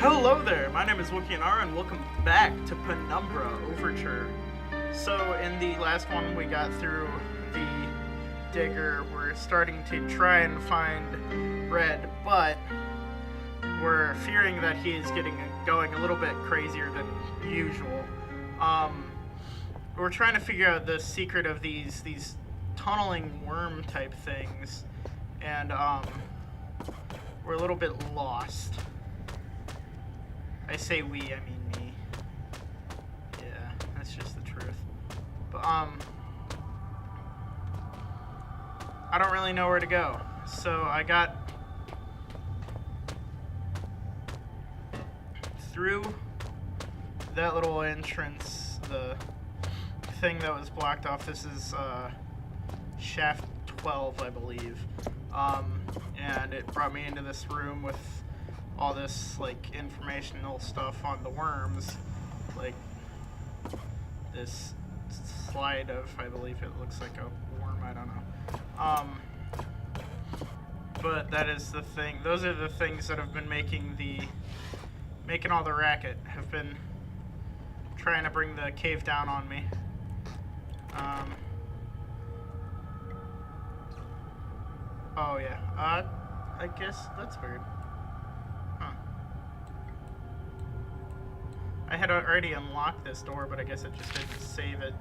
Hello there, my name is Wookiee and welcome back to Penumbra Overture. So in the last one we got through the digger. We're starting to try and find Red, but we're fearing that he is going a little bit crazier than usual. We're trying to figure out the secret of these tunneling worm type things, and we're a little bit lost. I say we, I mean me. Yeah, that's just the truth. But I don't really know where to go. So I got through that little entrance, the thing that was blocked off. This is shaft 12, I believe. And it brought me into this room with all this like informational stuff on the worms, like this slide of, I believe it looks like a worm, I don't know. But that is the thing. Those are the things that have been making all the racket. Have been trying to bring the cave down on me. Oh yeah. I guess that's weird. I had already unlocked this door, but I guess it just didn't save it,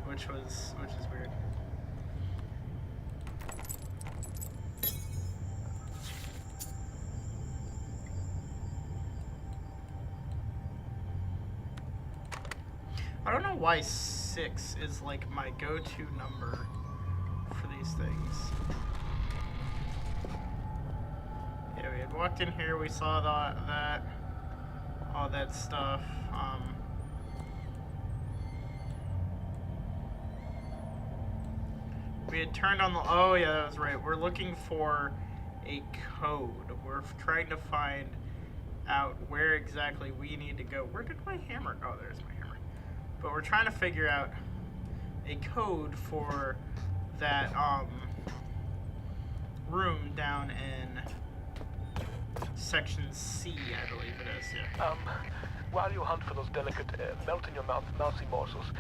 which is weird. I don't know why 6 is like my go-to number for these things. Yeah, we had walked in here, we saw that all that stuff. We had turned on the, oh yeah, that was right. We're looking for a code. We're trying to find out where exactly we need to go. Where did my hammer go? Oh, there's my hammer. But we're trying to figure out a code for that room down in section C, I believe it is, yeah. While you hunt for those delicate, melt-in-your-mouth mousy morsels,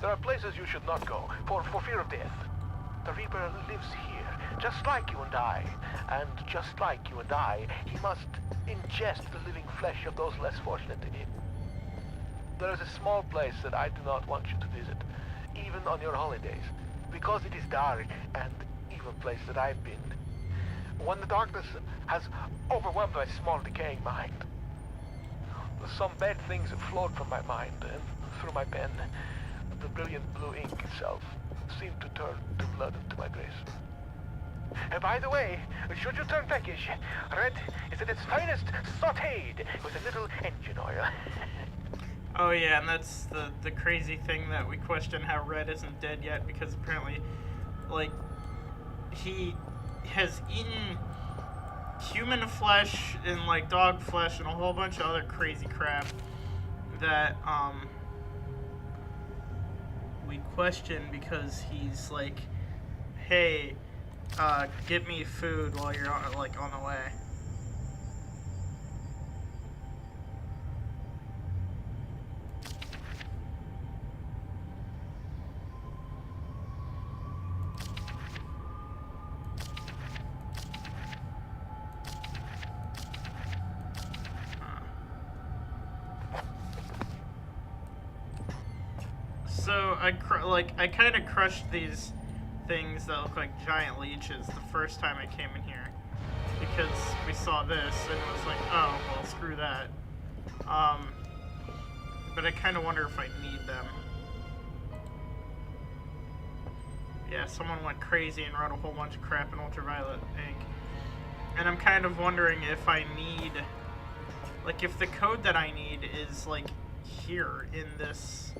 there are places you should not go, for fear of death. The Reaper lives here, just like you and I. And just like you and I, he must ingest the living flesh of those less fortunate than him. There is a small place that I do not want you to visit, even on your holidays, because it is dark and evil place that I've been. When the darkness has overwhelmed my small decaying mind, some bad things have flowed from my mind and through my pen. The brilliant blue ink itself seemed to turn to blood into my grace. And by the way, should you turn peckish, Red is at its finest sautéed with a little engine oil. Oh yeah, and that's the crazy thing that we question how Red isn't dead yet, because apparently, like, he has eaten human flesh and like dog flesh and a whole bunch of other crazy crap that we question, because he's like, hey, get me food while you're on the way. So I kind of crushed these things that look like giant leeches the first time I came in here, because we saw this and it was like, oh well, screw that. But I kind of wonder if I need them. Yeah, someone went crazy and wrote a whole bunch of crap in ultraviolet ink, and I'm kind of wondering if I need, like, if the code that I need is like here in this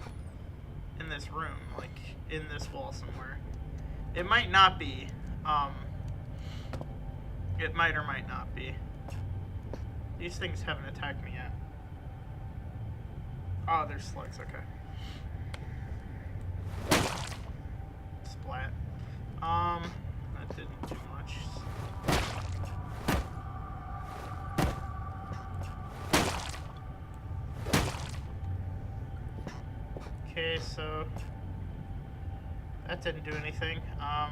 room, like in this wall somewhere. It might not be. It might or might not be. These things haven't attacked me yet. Oh, there's slugs, okay. Splat. That didn't do much. Okay, so that didn't do anything. I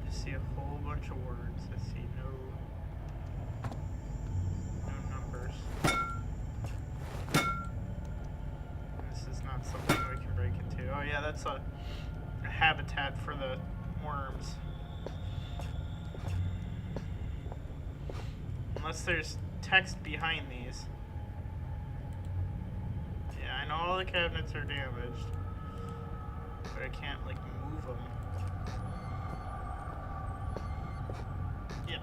see a whole bunch of words. I see no numbers. This is not something we can break into. Oh yeah, that's a habitat for the worms. Unless there's text behind these. Yeah, I know all the cabinets are damaged, but I can't, like, move them. Yep.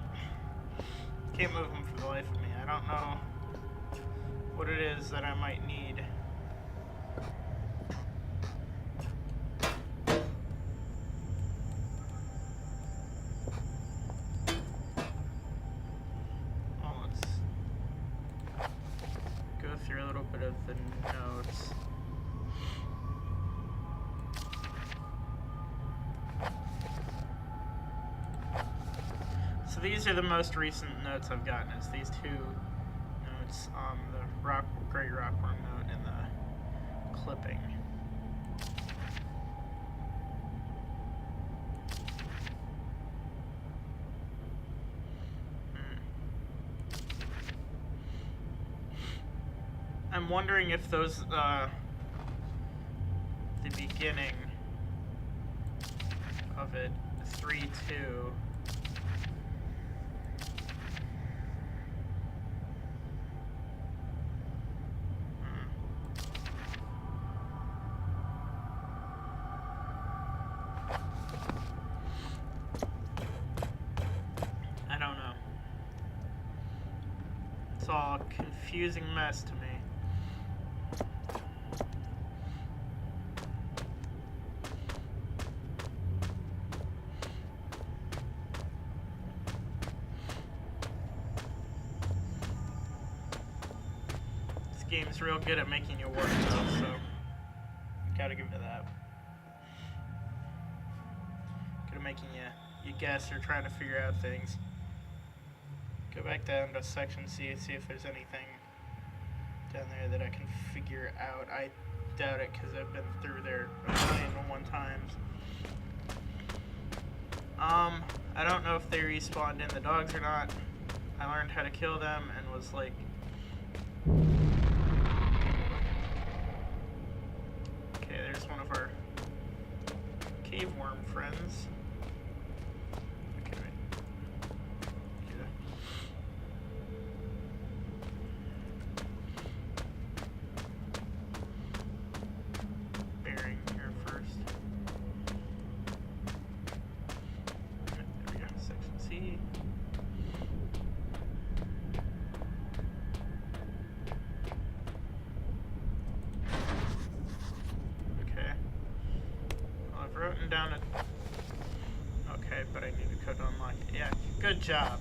Can't move them for the life of me. I don't know what it is that I might need. Through a little bit of the notes. So these are the most recent notes I've gotten. It's these two notes, the Great Rockworm note and the clipping. I'm wondering if those, the beginning of it, 3-2. I don't know. It's all a confusing mess to me. Game's real good at making you work though, so gotta give it that. Good at making you guess or trying to figure out things. Go back down to section C and see if there's anything down there that I can figure out. I doubt it because I've been through there a million and one times. I don't know if they respawned in the dogs or not. I learned how to kill them and was like, one of our cave worm friends. Okay, wait. Bearing here first. There we go, section C. Down it. Okay, but I need a code to unlock it. Yeah, good job.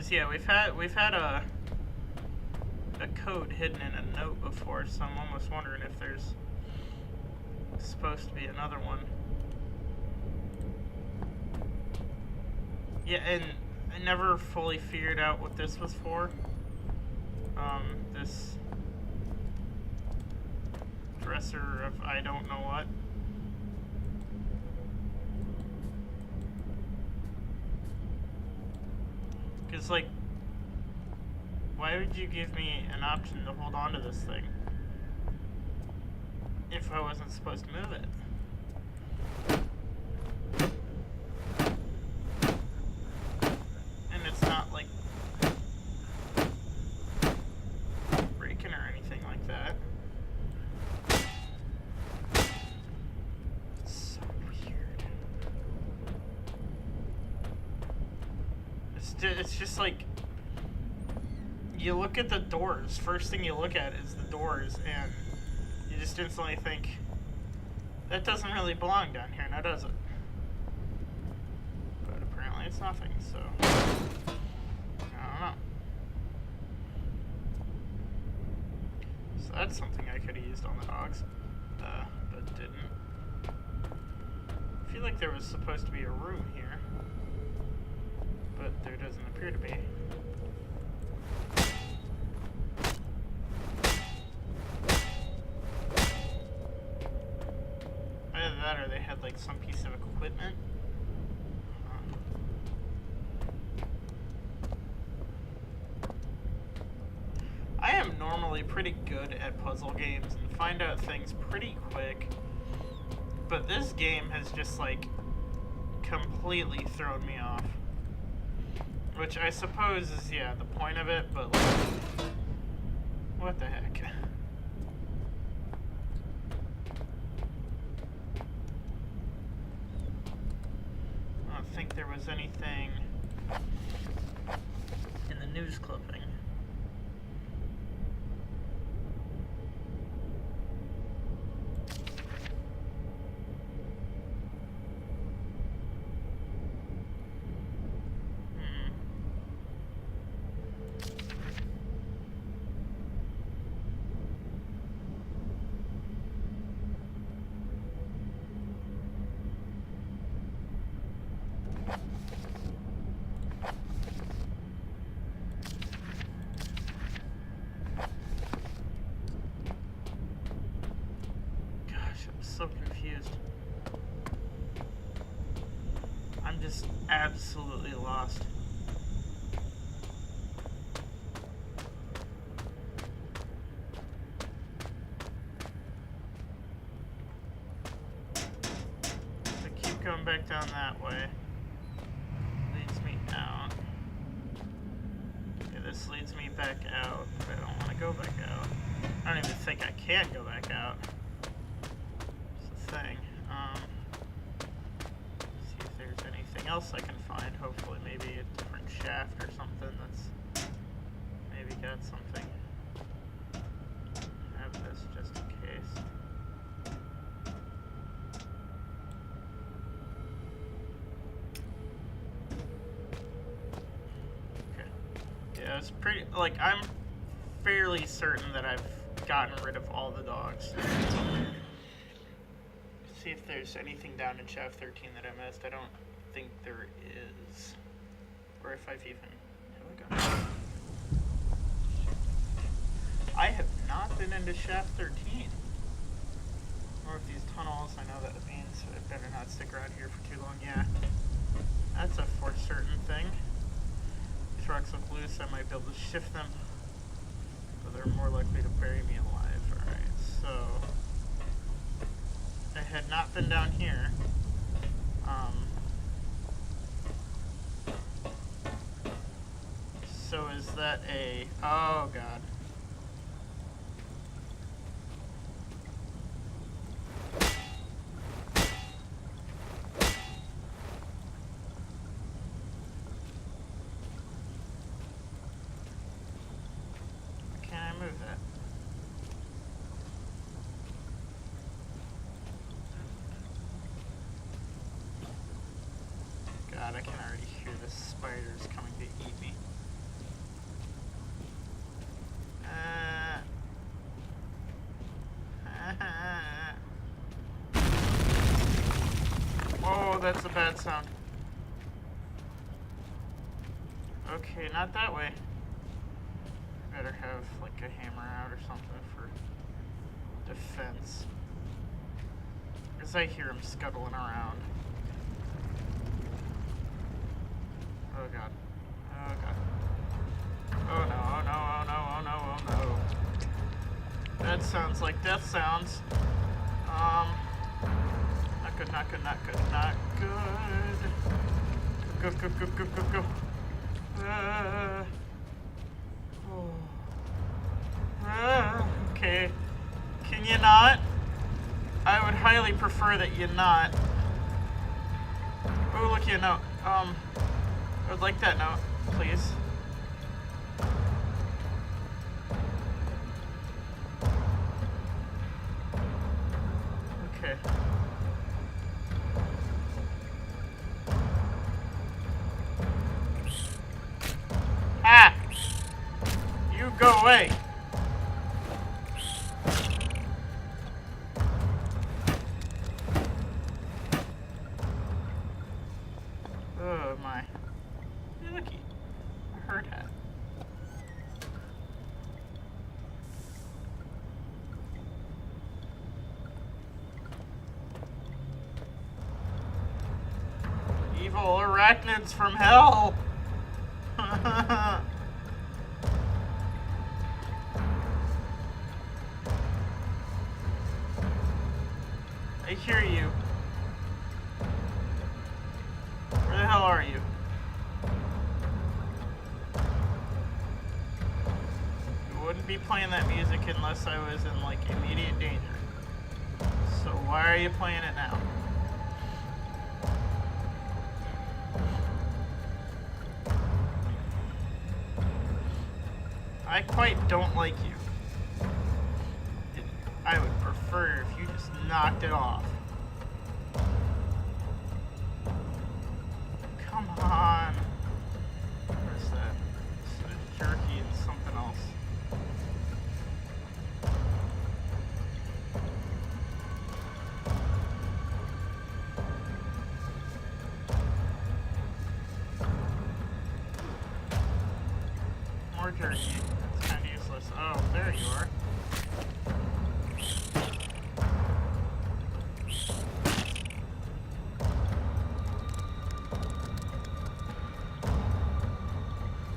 is, yeah, we've had a a code hidden in a note before, so I'm almost wondering if there's supposed to be another one. Yeah, and I never fully figured out what this was for. This dresser of I don't know what. Because, like, why would you give me an option to hold on to this thing if I wasn't supposed to move it? And it's not, like, breaking or anything like that. It's so weird. It's just like, you look at the doors, first thing you look at is the doors, and you just instantly think, that doesn't really belong down here, now does it? But apparently it's nothing, so I don't know. So that's something I could have used on the dogs, but didn't. I feel like there was supposed to be a room here, but there doesn't appear to be. Either that or they had like some piece of equipment. I am normally pretty good at puzzle games and find out things pretty quick, but this game has just like completely thrown me off. Which I suppose is, yeah, the point of it, but like, what the heck? I don't think there was anything in the news clipping. So confused. I'm just absolutely lost. I keep going back down that way. Leads me out. Okay, this leads me back out, but I don't want to go back out. I don't even think I can go back out. Thing. See if there's anything else I can find. Hopefully maybe a different shaft or something that's maybe got something. Have this just in case. Okay. Yeah, it's pretty, like, I'm fairly certain that I've gotten rid of all the dogs. See if there's anything down in shaft 13 that I missed. I don't think there is. Or if I've even... Here we go. I have not been into shaft 13. Or if these tunnels, I know that means I better not stick around here for too long. Yeah. That's a for certain thing. These rocks look loose, I might be able to shift them. But they're more likely to bury me alive. Alright, so... I had not been down here. So is that a... Oh, God. Can I move that? God, I can already hear the spiders coming to eat me. that's a bad sound. Okay, not that way. Better have like a hammer out or something for defense. Because I hear him scuttling around. Oh god. Oh god. Oh no, oh no, oh no, oh no, oh no. That sounds like death sounds. Not good, not good, not good, not good. Go, go, go, go, go, go. Okay. Can you not? I would highly prefer that you not. Oh, look, you note. I would like that note, please. Okay. Ah! You go away! Oh my. Hey, looky. A herd hat. Evil arachnids from hell! I hear you. Where the hell are you? You wouldn't be playing that music unless I was in like immediate danger. So why are you playing it now? I quite don't like you. I would prefer if you just knocked it off. Come on. What is that? It's a jerky and something else. More jerky. That's kind of useless. Oh, there you are.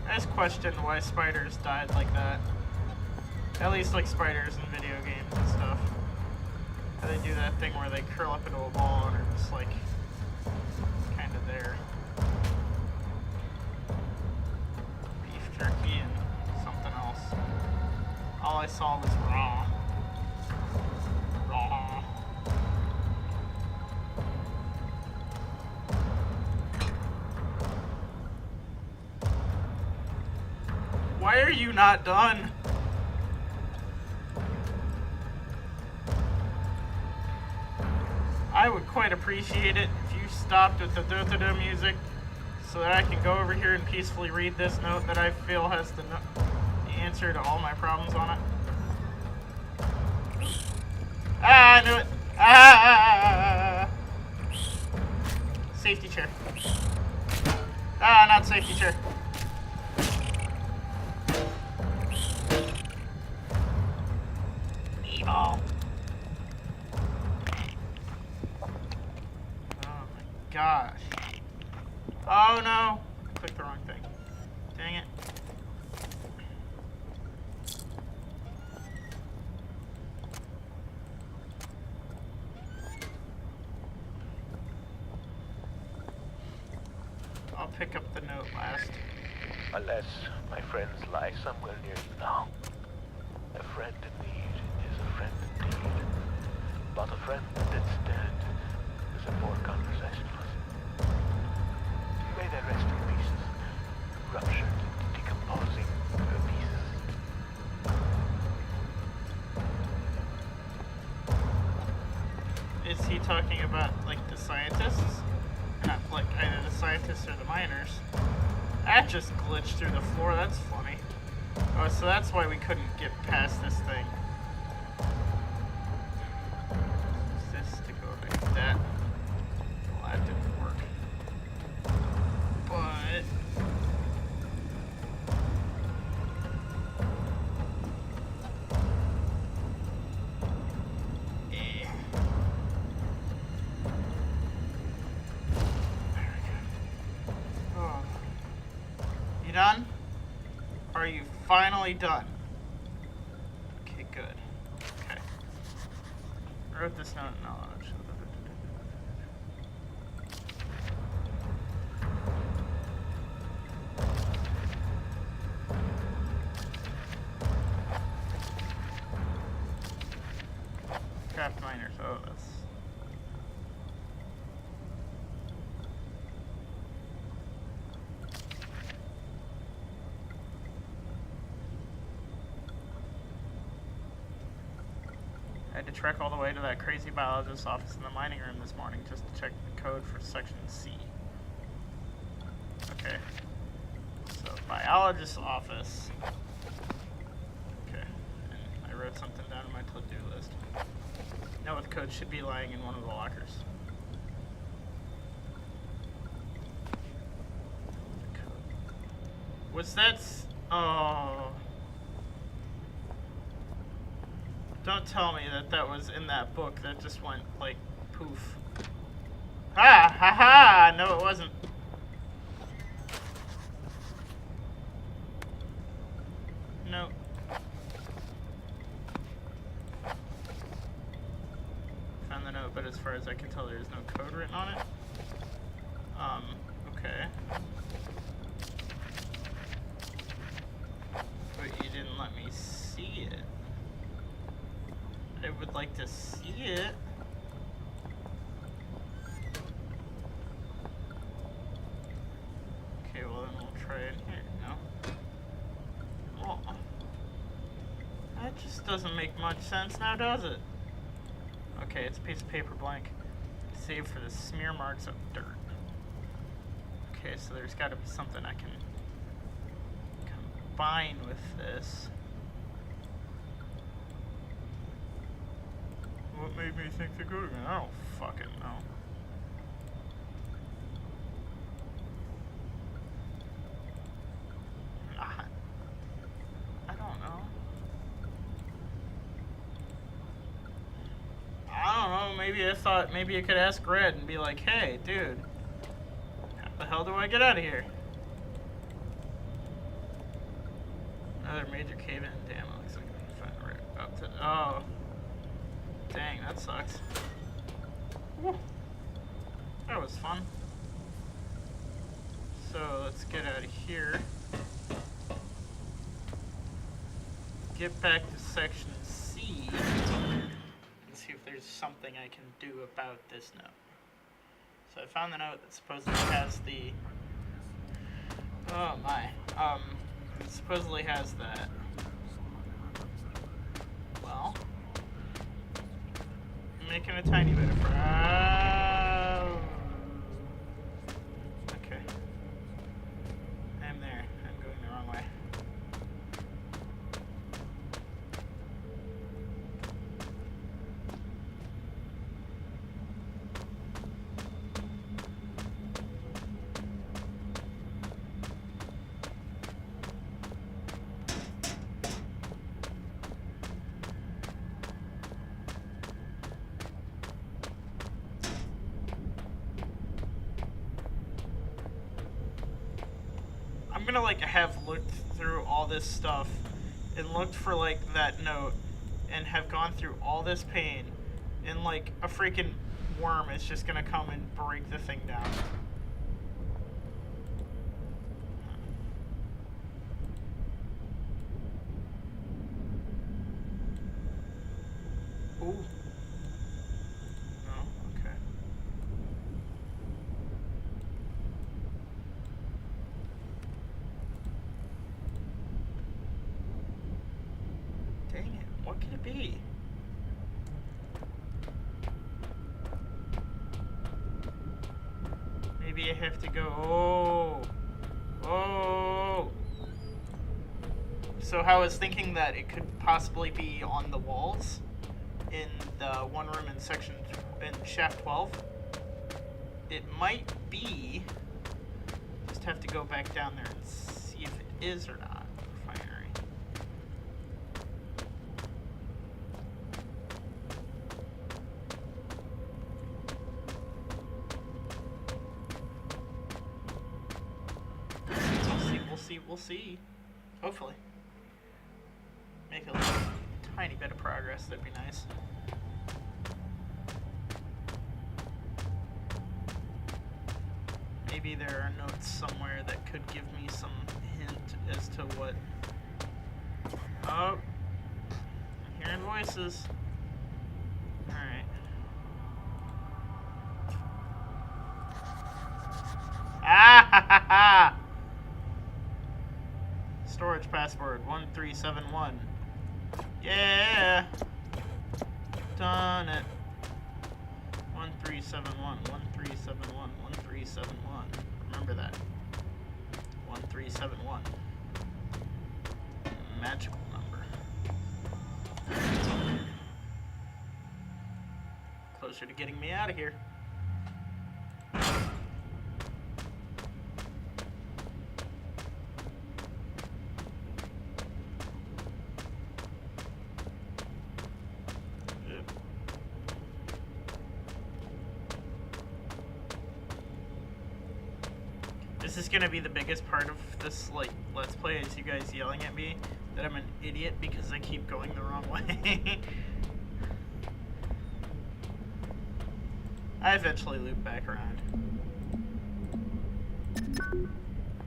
I just questioned why spiders died like that. At least like spiders in video games and stuff. How they do that thing where they curl up into a ball and are just like kind of there. Beef jerky and something else. All I saw was raw. Raw. Why are you not done? I would quite appreciate it if you stopped with the da-da-da music so that I can go over here and peacefully read this note that I feel has the answer to all my problems on it. Ah, I knew it! Ah! Safety chair. Ah, not safety chair. Evil. Oh my gosh. Oh no! I clicked the wrong thing. Dang it. I'll pick up the note last. Unless my friends lie somewhere near you now. A friend in need is a friend indeed. But a friend that's dead is a more conversationalist. May they rest in pieces, ruptured, decomposing pieces. Is he talking about, like, the scientists? Not, like, either the scientists or the miners. That just glitched through the floor, that's funny. Oh, so that's why we couldn't get past this thing. Is this to go like that? Well, that didn't work. done? Are you finally done? Okay, good. Okay. I wrote this note in knowledge. Craft miners. Oh, that's... I had to trek all the way to that crazy biologist's office in the mining room this morning just to check the code for section C. Okay. So, biologist's office. Okay. And I wrote something down in my to-do list. Know what the code should be lying in one of the lockers. The code. Was that... Oh... Don't tell me that that was in that book that just went, like, poof. Ha! Ha ha! No, it wasn't. No. Found the note, but as far as I can tell, there is no code written on it. Okay. But you didn't let me see it. I would like to see it. Okay, well then we'll try it here. No? Well, that just doesn't make much sense now, does it? Okay, it's a piece of paper blank. Save for the smear marks of dirt. Okay, so there's got to be something I can combine with this. What made me think the code again? I don't fucking know. I don't know. I don't know. Maybe I thought maybe I could ask Red and be like, hey, dude, how the hell do I get out of here? Another major cave-in. Damn, it looks like I'm gonna find right up to... Oh. Dang, that sucks. Woo. That was fun. So let's get out of here. Get back to section C and see if there's something I can do about this note. So I found the note that supposedly has the... Oh my. It supposedly has that. Well... Making a tiny bit of okay. I'm there. I'm going the wrong way. I'm gonna like have looked through all this stuff and looked for like that note and have gone through all this pain and like a freaking worm is just gonna come and break the thing down. Ooh. What could it be? Maybe I have to go... Oh! So I was thinking that it could possibly be on the walls in the one room in section... in shaft 12. It might be. Just have to go back down there and see if it is or not. Refinery. we'll see. Hopefully. Make a tiny bit of progress, that'd be nice. Maybe there are notes somewhere that could give me some hint as to what... Oh! I'm hearing voices. Alright. Ah ha ha ha! Storage password 1371. Yeah! Done it. 1371, 1371, 1371. Remember that. 1371. Magical number. Closer to getting me out of here. This is gonna be the biggest part of this, like, Let's Play, is you guys yelling at me that I'm an idiot because I keep going the wrong way. I eventually loop back around.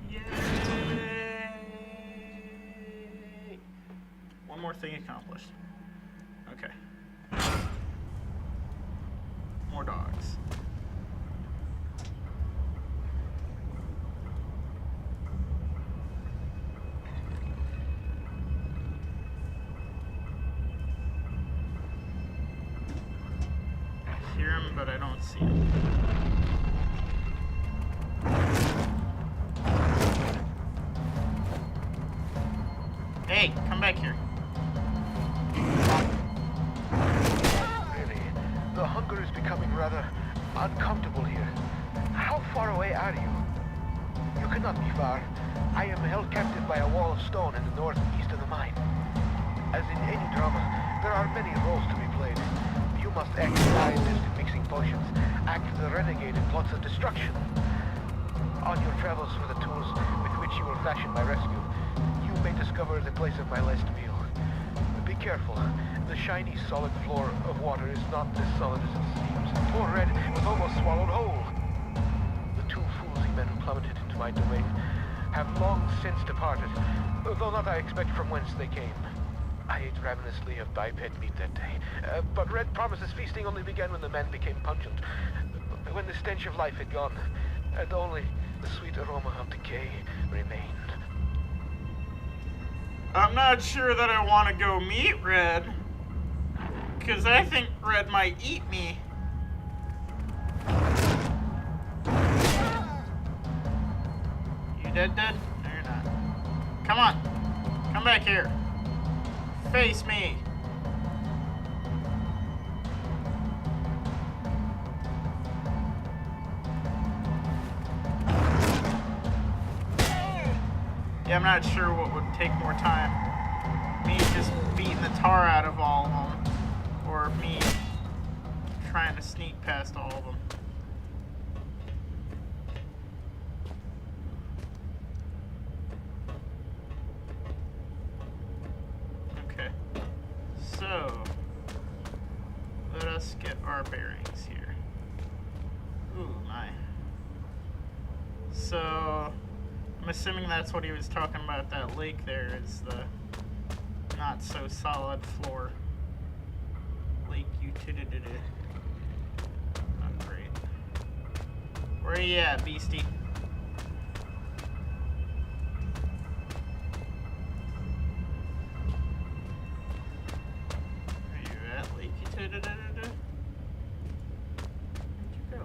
Yay! One more thing accomplished. Okay. More dogs. Hear him, but I don't see him. Hey, come back here. Really, the hunger is becoming rather uncomfortable here. How far away are you? You cannot be far. I am held captive by a wall of stone in the northeast of the mine. As in any drama, there are many roles to be played. You must act the scientist in mixing potions, act the renegade in plots of destruction. On your travels for the tools with which you will fashion my rescue, you may discover the place of my last meal. Be careful. The shiny, solid floor of water is not as solid as it seems. Poor Red was almost swallowed whole. The two foolsy men who plummeted into my domain have long since departed, though not I expect from whence they came. I ate ravenously of biped meat that day, but Red promises feasting only began when the man became pungent, when the stench of life had gone, and only the sweet aroma of decay remained. I'm not sure that I want to go meet Red, because I think Red might eat me. You dead? No, you're not. Come on. Come back here. Face me. Yeah, I'm not sure what would take more time. Me just beating the tar out of all of them, or me trying to sneak past all of them. Okay. So, let us get our bearings here. Ooh, my. So, I'm assuming that's what he was talking about, that lake there is the not so solid floor. Lake utility. Not great. Where are you at, beastie? Where you at, lake utility? Where'd you go?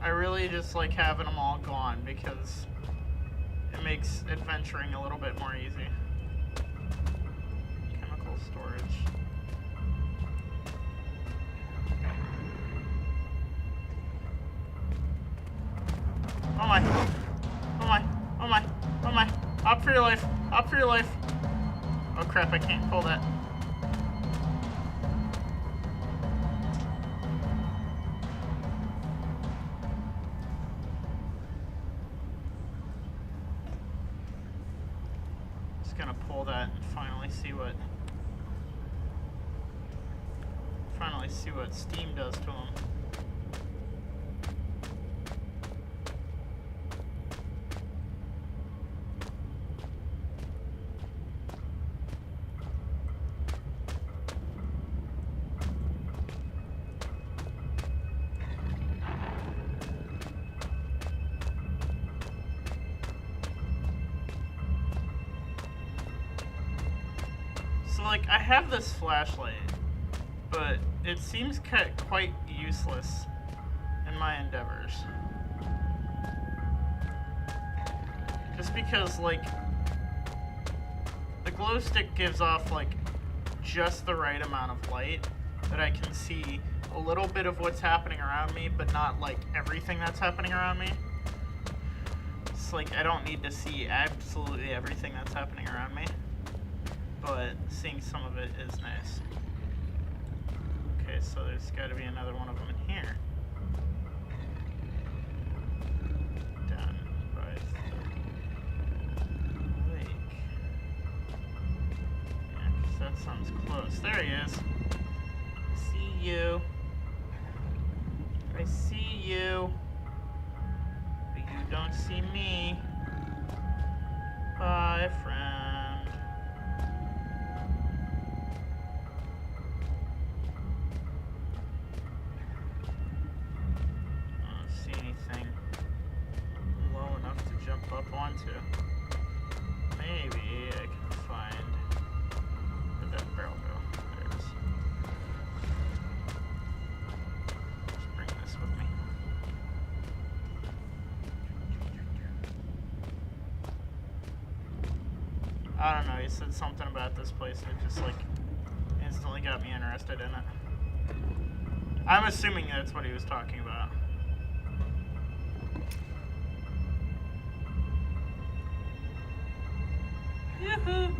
I really just like having them all gone because it makes adventuring a little bit more easy. Chemical storage. Oh my. Oh my. Oh my. Up for your life. Up for your life. Oh crap, I can't pull that. Just gonna pull that and finally see what Steam does to him. So, like, I have this flashlight, but it seems quite useless in my endeavors. Just because, like, the glow stick gives off, like, just the right amount of light that I can see a little bit of what's happening around me, but not, like, everything that's happening around me. It's like, I don't need to see absolutely everything that's happening around me, but seeing some of it is nice. Okay, so there's got to be another one of them in here. Down by the lake. Yeah, 'cause that sounds close. There he is. I see you. I see you. But you don't see me. Bye, friend. Up onto. Maybe I can find. Where'd that barrel go? There it is. Just bring this with me. I don't know, he said something about this place and it just like instantly got me interested in it. I'm assuming that's what he was talking about. Yoo-hoo!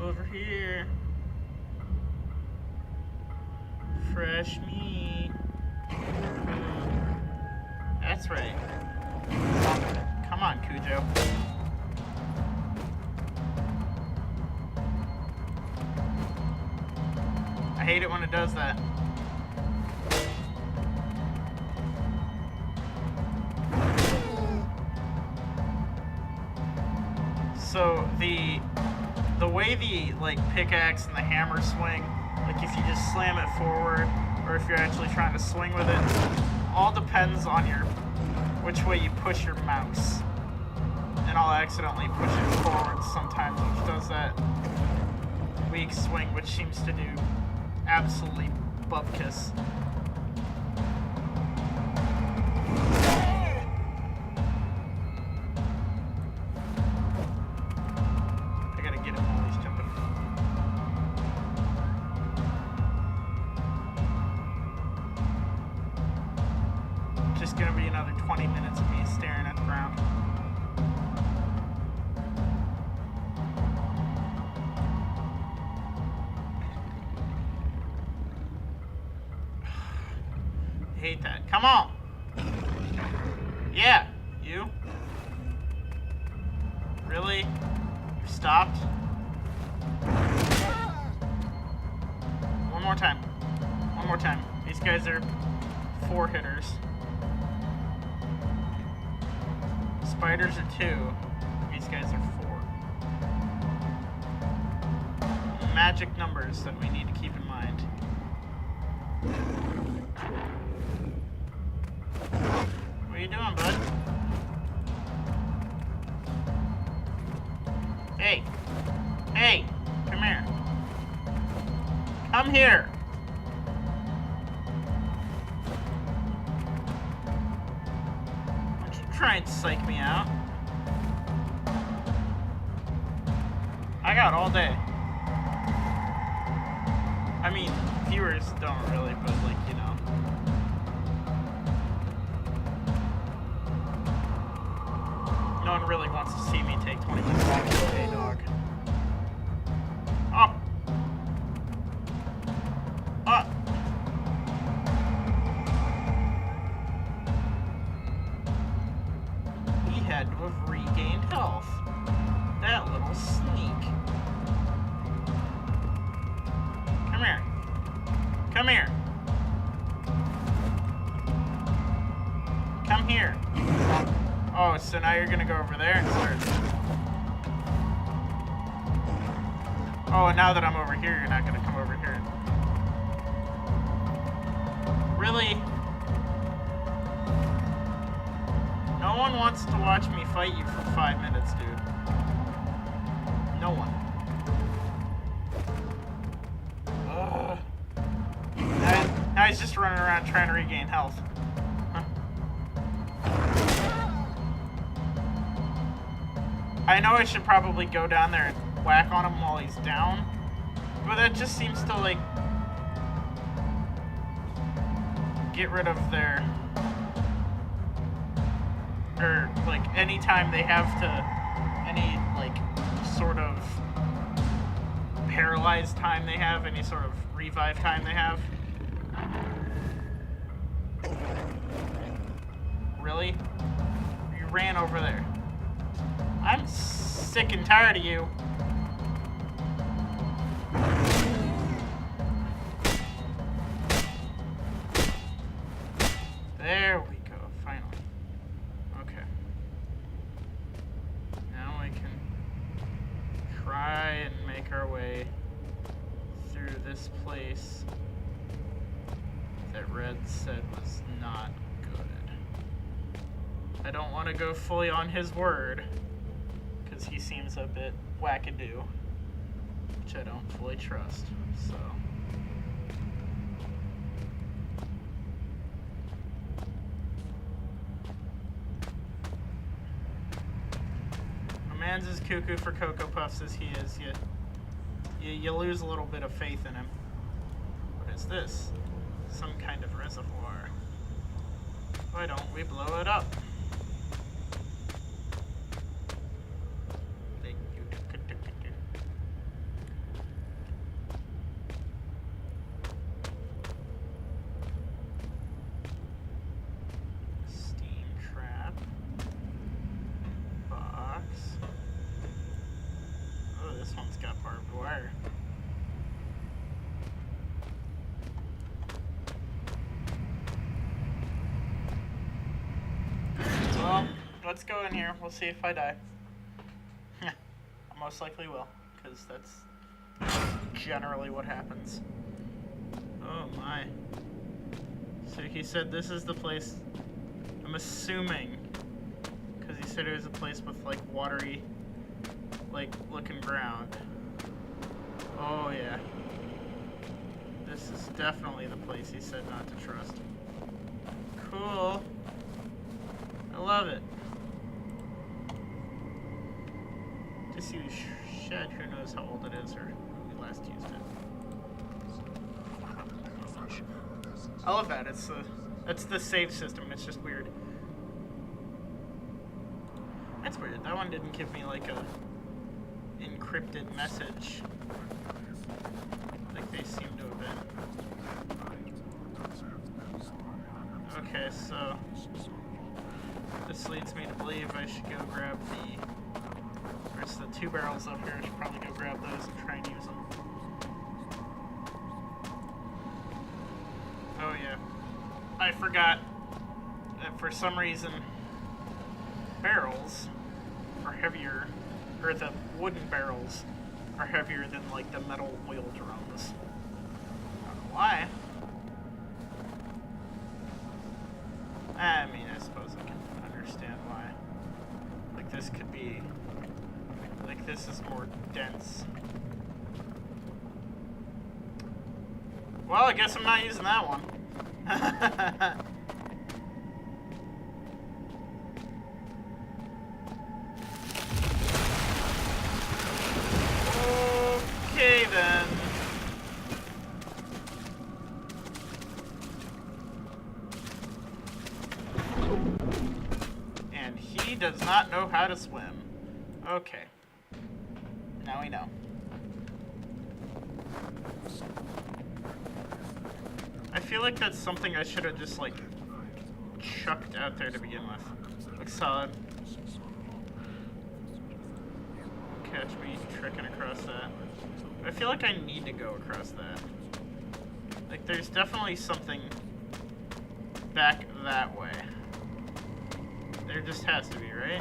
Over here. Fresh meat. That's right. Come on, Cujo. I hate it when it does that. So the way the like pickaxe and the hammer swing, like if you just slam it forward or if you're actually trying to swing with it, all depends on which way you push your mouse. And I'll accidentally push it forward sometimes, which does that weak swing, which seems to do absolutely bupkis. Just gonna be another 20 minutes of me staring at the ground. I hate that. Come on! Yeah, you? Really? You stopped? One more time. One more time. These guys are 4 hitters. Spiders are 2. These guys are 4. Magic numbers that we need to keep in mind. What are you doing, bud? Hey! Hey! Come here. Come here! Try and psych me out. I got all day. I mean, viewers don't really, but like, you know. No one really wants to see me take 20 minutes. So now you're gonna go over there and start. Oh, and now that I'm over here, you're not gonna come over here. Really? No one wants to watch me fight you for 5 minutes, dude. No one. Ugh. Now he's just running around trying to regain health. Huh. I know I should probably go down there and whack on him while he's down, but that just seems to, like, get rid of their... Or, like, anytime they have to... Any, like, sort of paralyzed time they have, any sort of revive time they have. Really? You ran over there. I'm sick and tired of you. There we go, finally. Okay. Now we can try and make our way through this place that Red said was not good. I don't want to go fully on his word, because he seems a bit wackadoo, which I don't fully trust, so... A man's as cuckoo for Cocoa Puffs as he is, you lose a little bit of faith in him. What is this? Some kind of reservoir. Why don't we blow it up? Steam trap. Box. Oh, this one's got barbed wire. Well, let's go in here. We'll see if I die. I most likely will, because that's generally what happens. Oh my. So he said this is the place, I'm assuming, because he said it was a place with, like, watery, like, looking ground. Oh yeah. This is definitely the place he said not to trust. Cool. I love it. Disused shed, who knows how old it is or when we last used it. I love that. That's the save system. It's just weird. That's weird. That one didn't give me like a encrypted message like they seem to have been. Okay, so this leads me to believe I should go grab there's the 2 barrels up here. I should probably go grab those and try and use them. Oh yeah. I forgot that for some reason barrels are heavier, or the wooden barrels are heavier than like the metal oil drums. I don't know why. I mean, I suppose I can understand why. Like this could be, like this is more dense. Well, I guess I'm not using that one. Okay then. And he does not know how to swim. Okay. Now we know. I feel like that's something I should have just, like, chucked out there to begin with. Like, solid. Catch me tricking across that. I feel like I need to go across that. Like, there's definitely something back that way there just has to be, right?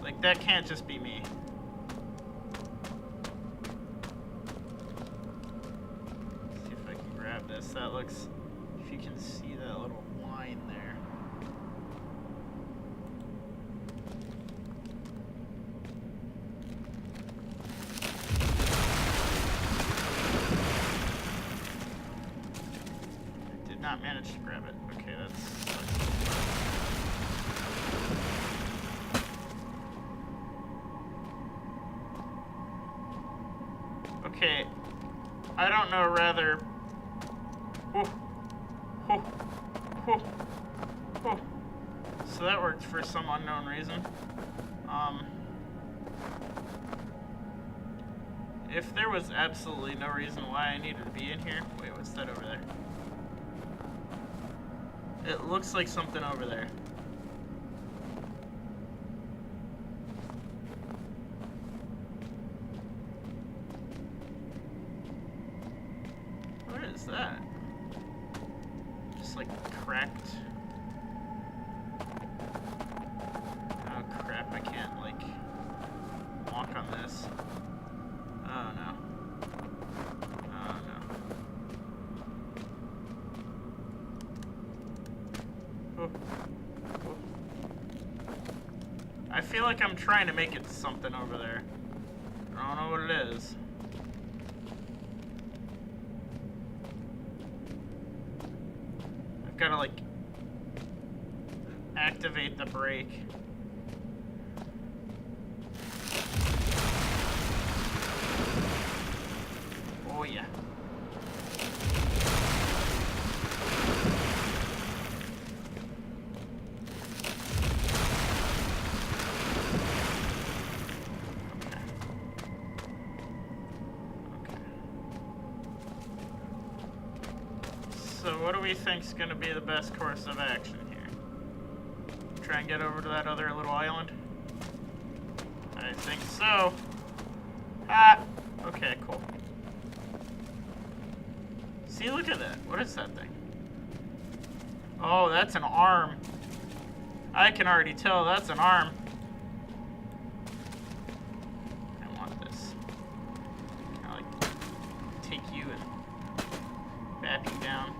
Like, that can't just be me. Let's see if I can grab this. That looks... If you can see that little line there. I did not manage to grab it. Okay, that's... Okay, I don't know, rather... So that worked for some unknown reason. If there was absolutely no reason why I needed to be in here... Wait, what's that over there? It looks like something over there. What is that? Just like cracked. Oh crap, I can't like walk on this. Oh no. Oh no. Oh. Oh. I feel like I'm trying to make it something over there. I don't know what it is. I've got to like activate the brake. Oh yeah. So what do we think's gonna be the best course of action here? Try and get over to that other little island? I think so. Ah! Okay, cool. See, look at that. What is that thing? Oh, that's an arm. I can already tell that's an arm. I want this. Can I, like, take you and bap you down?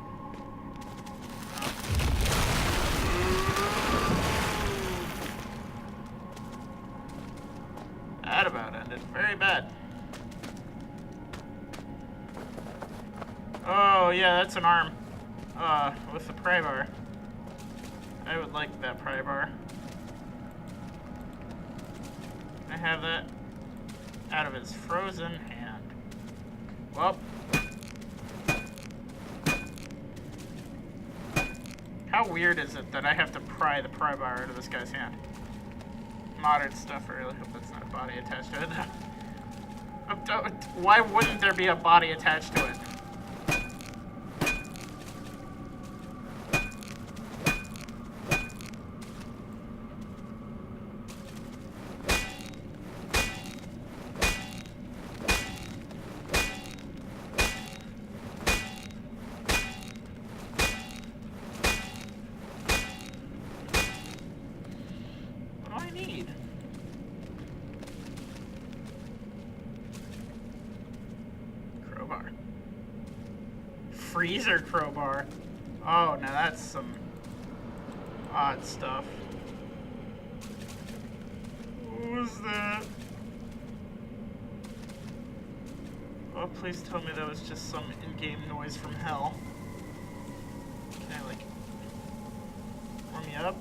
That about ended very bad. Oh yeah, that's an arm. With the pry bar. I would like that pry bar. I have that out of his frozen hand. Well. How weird is it that I have to pry the pry bar out of this guy's hand? Modern stuff, I really hope that's not a body attached to it. Why wouldn't there be a body attached to it? Freezer crowbar. Oh, now that's some odd stuff. What was that? Oh, please tell me that was just some in-game noise from hell. Can I, like, warm me up?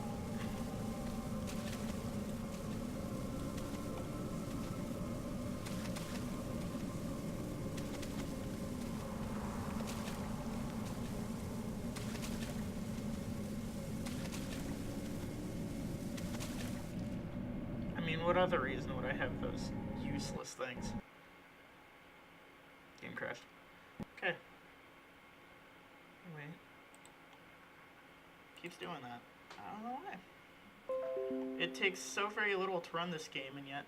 What other reason would I have those useless things? Game crashed. Okay. Wait. Keeps doing that. I don't know why. It takes so very little to run this game, and yet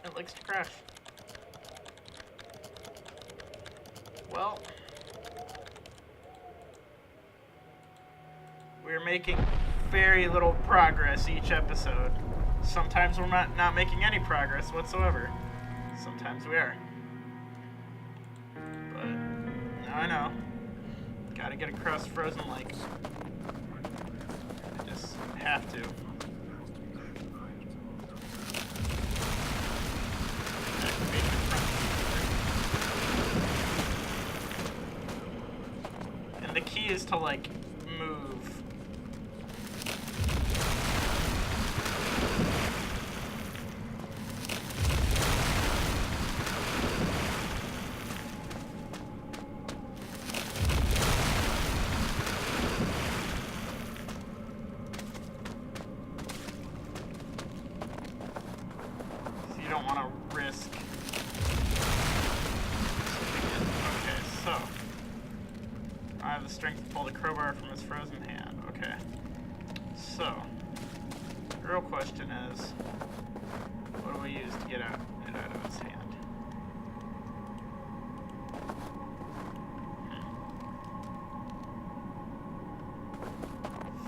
it likes to crash. Well, we're making very little progress each episode. Sometimes we're not making any progress whatsoever. Sometimes we are. But now I know. Gotta get across Frozen Lake. I just have to. Activate the front key. And the key is to, like, move. Don't want to risk. Okay, so I have the strength to pull the crowbar from his frozen hand. Okay, so the real question is, what do we use to get it out of his hand?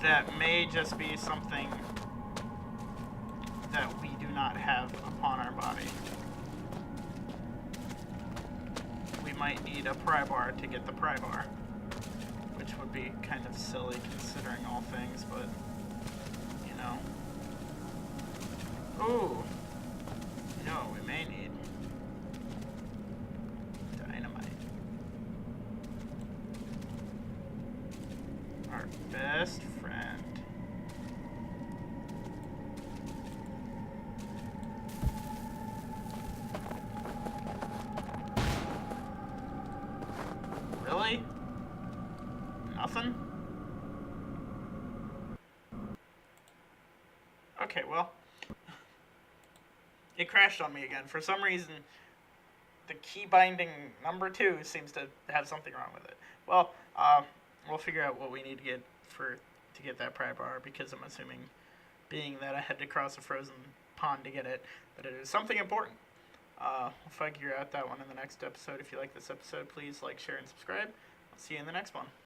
That may just be something that we do not have upon our body. We might need a pry bar to get the pry bar, which would be kind of silly considering all things, but, you know. Ooh. You know what we may need? Dynamite. Our best friend. Really? Nothing? Okay, well. It crashed on me again. For some reason, the key binding number 2 seems to have something wrong with it. Well, we'll figure out what we need to get to get that pry bar, because I'm assuming, being that I had to cross a frozen pond to get it, that it is something important. We'll figure out that one in the next episode. If you like this episode, please like, share, and subscribe. I'll see you in the next one.